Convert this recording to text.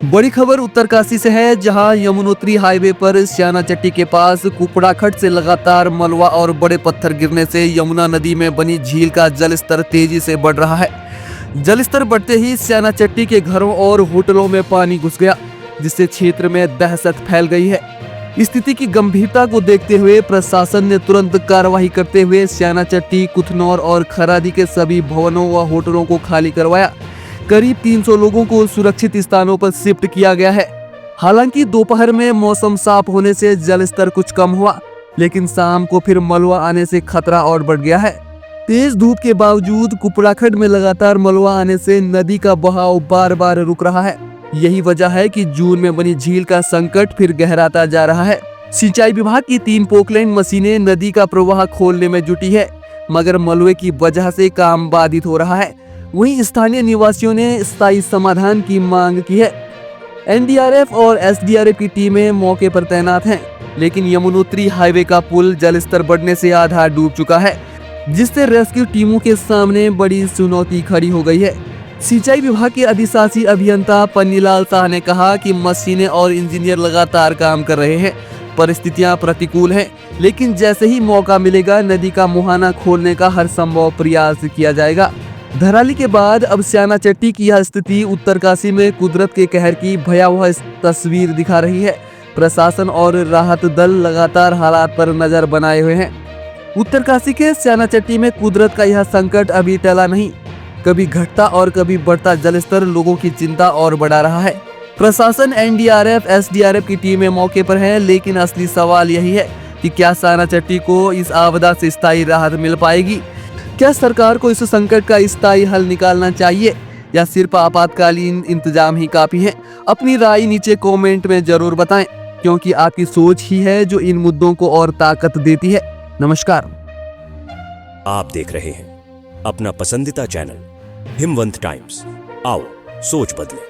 बड़ी खबर उत्तरकाशी से है, जहां यमुनोत्री हाईवे पर स्याना चट्टी के पास कुपड़ाखट से लगातार मलबा और बड़े पत्थर गिरने से यमुना नदी में बनी झील का जलस्तर तेजी से बढ़ रहा है। जलस्तर बढ़ते ही स्याना चट्टी के घरों और होटलों में पानी घुस गया, जिससे क्षेत्र में दहशत फैल गई है। स्थिति की गंभीरता को देखते हुए प्रशासन ने तुरंत कार्रवाई करते हुए स्याना चट्टी, कुथनौर और खरादी के सभी भवनों व होटलों को खाली करवाया। करीब 300 लोगों को सुरक्षित स्थानों पर शिफ्ट किया गया है। हालांकि दोपहर में मौसम साफ होने से जलस्तर कुछ कम हुआ, लेकिन शाम को फिर मलबा आने से खतरा और बढ़ गया है। तेज धूप के बावजूद कुपड़ाखट में लगातार मलबा आने से नदी का बहाव बार बार रुक रहा है। यही वजह है कि जून में बनी झील का संकट फिर गहराता जा रहा है। सिंचाई विभाग की 3 पोकलैंड मशीनें नदी का प्रवाह खोलने में जुटी है, मगर मलबे की वजह से काम बाधित हो रहा है। वहीं स्थानीय निवासियों ने स्थायी समाधान की मांग की है। एनडीआरएफ और एसडीआरएफ की टीमें मौके पर तैनात हैं, लेकिन यमुनोत्री हाईवे का पुल जलस्तर बढ़ने से आधा डूब चुका है, जिससे रेस्क्यू टीमों के सामने बड़ी चुनौती खड़ी हो गई है। सिंचाई विभाग के अधिशासी अभियंता पन्नीलाल शाह ने कहा कि मशीनें और इंजीनियर लगातार काम कर रहे हैं। परिस्थितियां प्रतिकूल हैं, लेकिन जैसे ही मौका मिलेगा नदी का मुहाना खोलने का हर संभव प्रयास किया जाएगा। धराली के बाद अब स्याना चट्टी की यह स्थिति उत्तरकाशी में कुदरत के कहर की भयावह तस्वीर दिखा रही है। प्रशासन और राहत दल लगातार हालात पर नजर बनाए हुए हैं। उत्तरकाशी के स्याना चट्टी में कुदरत का यह संकट अभी टला नहीं। कभी घटता और कभी बढ़ता जलस्तर लोगों की चिंता और बढ़ा रहा है। प्रशासन, एनडीआरएफ, एसडीआरएफ की टीमें मौके पर हैं, लेकिन असली सवाल यही है कि क्या स्याना चट्टी को इस आपदा से स्थायी राहत मिल पाएगी? क्या सरकार को इस संकट का स्थायी हल निकालना चाहिए या सिर्फ आपातकालीन इंतजाम ही काफी है? अपनी राय नीचे कमेंट में जरूर बताएं, क्योंकि आपकी सोच ही है जो इन मुद्दों को और ताकत देती है। नमस्कार। आप देख रहे हैं अपना पसंदीदा चैनल हिमवंत टाइम्स। आओ सोच बदले।